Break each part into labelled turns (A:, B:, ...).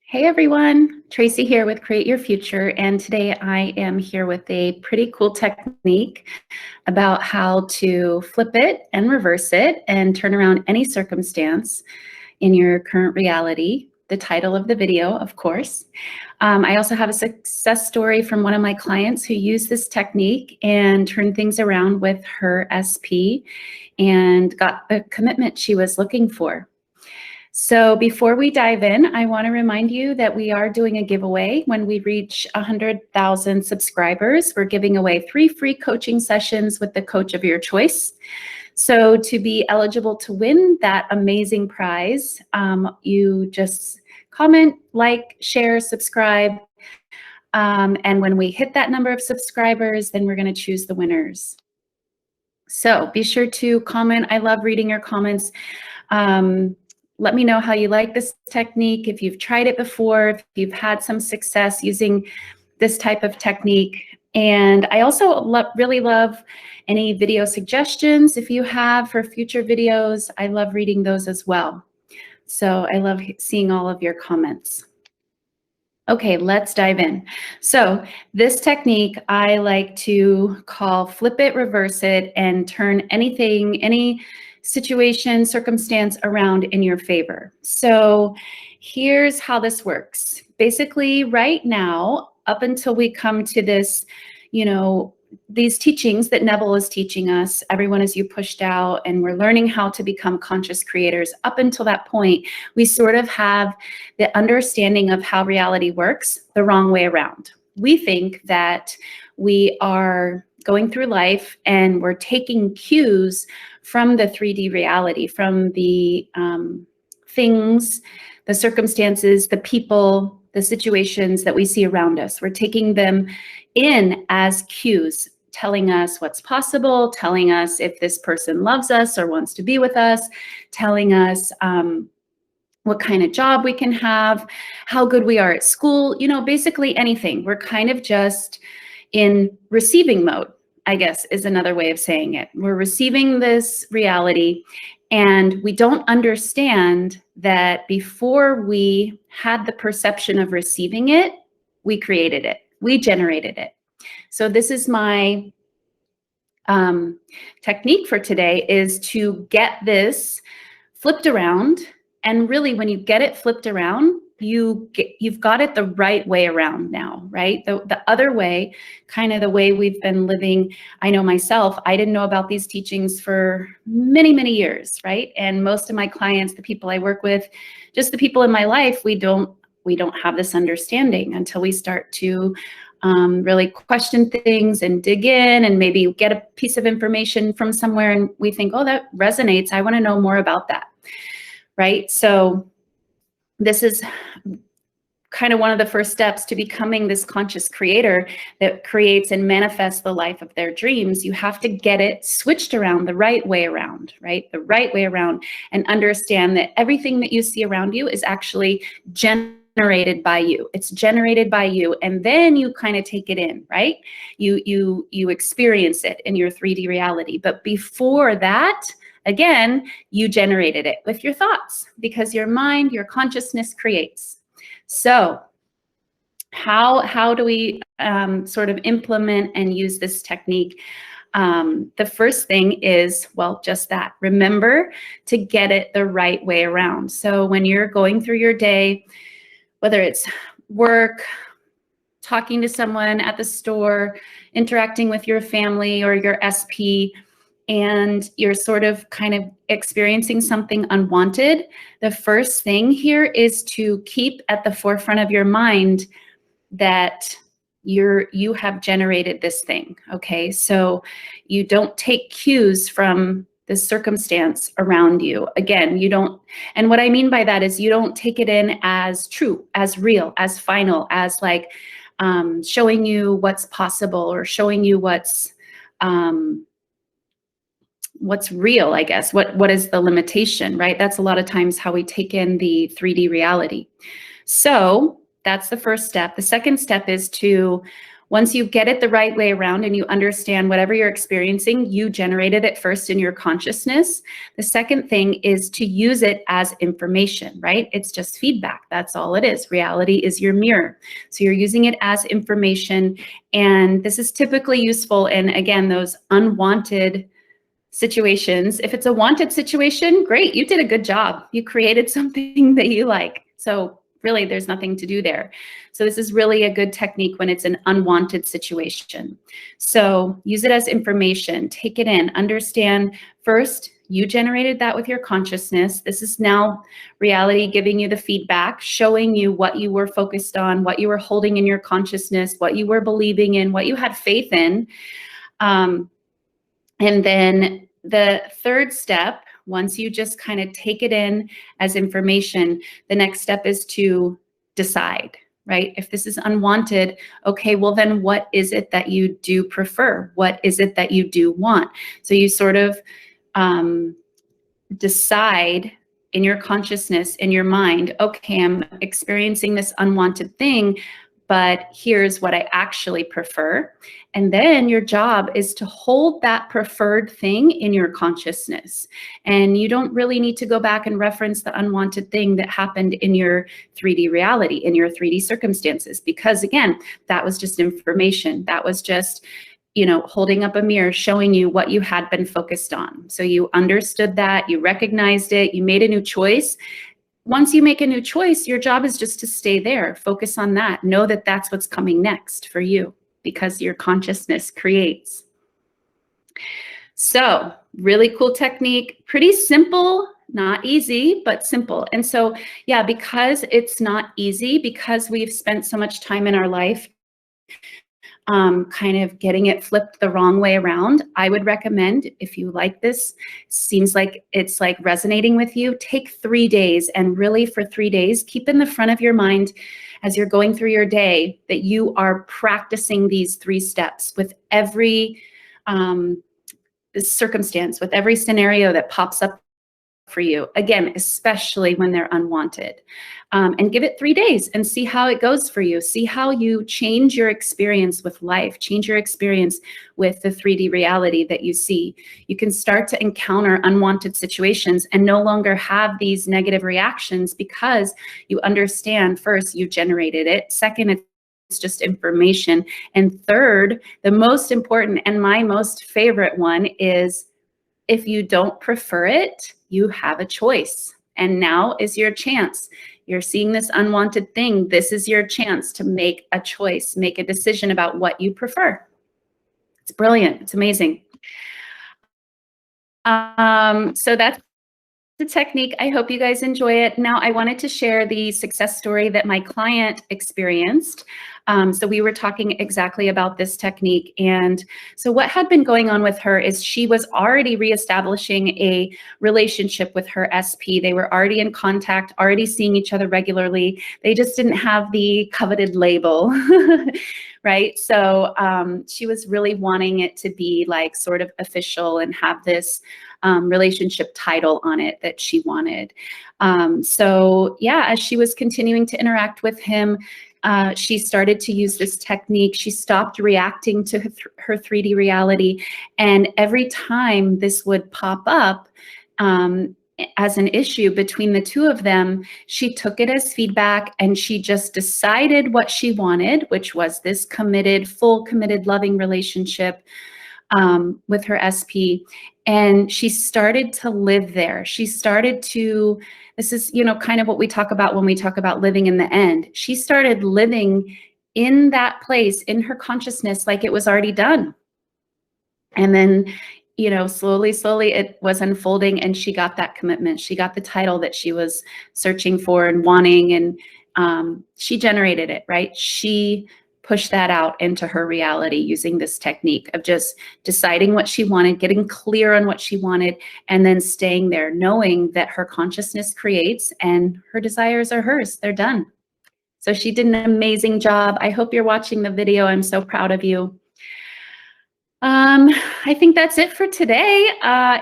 A: Hey everyone, Tracy here with Create Your Future, and today I am here with a pretty cool technique about how to flip it and reverse it and turn around any circumstance in your current reality. The title of the video, of course. I also have a success story from one of my clients who used this technique and turned things around with her SP and got the commitment she was looking for. So before we dive in, I want to remind you that we are doing a giveaway. When we reach 100,000 subscribers, we're giving away 3 free coaching sessions with the coach of your choice. So to be eligible to win that amazing prize, you just comment, like, share, subscribe. And when we hit that number of subscribers, then we're going to choose the winners. So be sure to comment. I love reading your comments. Let me know how you like this technique, if you've tried it before, if you've had some success using this type of technique. And I also really love any video suggestions if you have for future videos. I love reading those as well. So I love seeing all of your comments. Okay, let's dive in. So this technique I like to call flip it, reverse it, and turn anything, any situation, circumstance around in your favor. So here's how this works. Basically, right now, up until we come to this, these teachings that Neville is teaching us, everyone is you pushed out, and we're learning how to become conscious creators. Up until that point, we sort of have the understanding of how reality works the wrong way around. We think that we are going through life and we're taking cues from the 3D reality, from the things, the circumstances, the people, the situations that we see around us. We're taking them in as cues, telling us what's possible, telling us if this person loves us or wants to be with us, telling us what kind of job we can have, how good we are at school, basically anything. We're kind of just in receiving mode, I guess, is another way of saying it. We're receiving this reality, and we don't understand that before we had the perception of receiving it, we created it. We generated it. So this is my technique for today, is to get this flipped around. And really, when you get it flipped around, you've got it the right way around now, right? The other way, kind of the way we've been living. I know myself, I didn't know about these teachings for many, many years, right? And most of my clients, the people I work with, just the people in my life, we don't have this understanding until we start to really question things and dig in, and maybe get a piece of information from somewhere and we think, oh, that resonates. I want to know more about that, right? So this is kind of one of the first steps to becoming this conscious creator that creates and manifests the life of their dreams. You have to get it switched around the right way around, right? The right way around, and understand that everything that you see around you is actually generated by you. It's generated by you, and then you kind of take it in, right? You experience it in your 3D reality. But before that, again, you generated it with your thoughts, because your mind, your consciousness creates. So how do we sort of implement and use this technique? The first thing is, well, just that. Remember to get it the right way around. So when you're going through your day, whether it's work, talking to someone at the store, interacting with your family or your SP, and you're sort of kind of experiencing something unwanted, the first thing here is to keep at the forefront of your mind that you have generated this thing, okay? So you don't take cues from the circumstance around you. Again, you don't, and what I mean by that is you don't take it in as true, as real, as final, as like showing you what's possible or showing you what's real, I guess. What is the limitation, right? That's a lot of times how we take in the 3D reality. So that's the first step. The second step is to, Once you get it the right way around and you understand whatever you're experiencing, you generated it first in your consciousness. The second thing is to use it as information, right? It's just feedback. That's all it is. Reality is your mirror. So you're using it as information. And this is typically useful in, again, those unwanted situations. If it's a wanted situation, great, you did a good job. You created something that you like. So really, there's nothing to do there. So this is really a good technique when it's an unwanted situation. So use it as information, take it in, understand first, you generated that with your consciousness. This is now reality giving you the feedback, showing you what you were focused on, what you were holding in your consciousness, what you were believing in, what you had faith in. And then the third step, once you just kind of take it in as information, the next step is to decide, right? If this is unwanted, okay, well then what is it that you do prefer? What is it that you do want? So you sort of decide in your consciousness, in your mind, okay, I'm experiencing this unwanted thing, but here's what I actually prefer. And then your job is to hold that preferred thing in your consciousness. And you don't really need to go back and reference the unwanted thing that happened in your 3D reality, in your 3D circumstances, because again, that was just information. That was just, you know, holding up a mirror, showing you what you had been focused on. So you understood that, you recognized it, you made a new choice. Once you make a new choice, your job is just to stay there, focus on that, know that that's what's coming next for you because your consciousness creates. So really cool technique, pretty simple, not easy, but simple. And so, yeah, because it's not easy, because we've spent so much time in our life kind of getting it flipped the wrong way around, I would recommend, if you like this, seems like it's like resonating with you, take 3 days and really for 3 days, keep in the front of your mind as you're going through your day that you are practicing these 3 steps with every circumstance, with every scenario that pops up for you, again, especially when they're unwanted. And give it 3 days and see how it goes for you. See how you change your experience with life, change your experience with the 3D reality that you see. You can start to encounter unwanted situations and no longer have these negative reactions because you understand, first, you generated it. Second, it's just information. And third, the most important and my most favorite one is if you don't prefer it, you have a choice. And now is your chance. You're seeing this unwanted thing. This is your chance to make a choice, make a decision about what you prefer. It's brilliant. It's amazing. So that's the technique. I hope you guys enjoy it. Now, I wanted to share the success story that my client experienced. So we were talking exactly about this technique. And so what had been going on with her is she was already reestablishing a relationship with her SP. They were already in contact, already seeing each other regularly. They just didn't have the coveted label, right? So she was really wanting it to be like sort of official and have this relationship title on it that she wanted. So yeah, as she was continuing to interact with him, she started to use this technique. She stopped reacting to her 3D reality. And every time this would pop up as an issue between the two of them, she took it as feedback and she just decided what she wanted, which was this committed, full committed, loving relationship with her SP. And she started to live there. She started to, this is, you know, kind of what we talk about when we talk about living in the end. She started living in that place, in her consciousness, like it was already done. And then, you know, slowly it was unfolding and she got that commitment. She got the title that she was searching for and wanting, and she generated it, right? She push that out into her reality using this technique of just deciding what she wanted, getting clear on what she wanted, and then staying there, knowing that her consciousness creates and her desires are hers. They're done. So she did an amazing job. I hope you're watching the video. I'm so proud of you. I think that's it for today.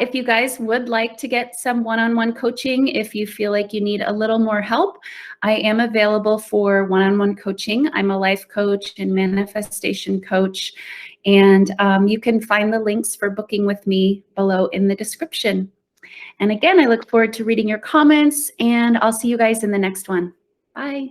A: If you guys would like to get some one-on-one coaching, if you feel like you need a little more help, I am available for one-on-one coaching. I'm a life coach and manifestation coach, and you can find the links for booking with me below in the description. And again, I look forward to reading your comments, and I'll see you guys in the next one. Bye.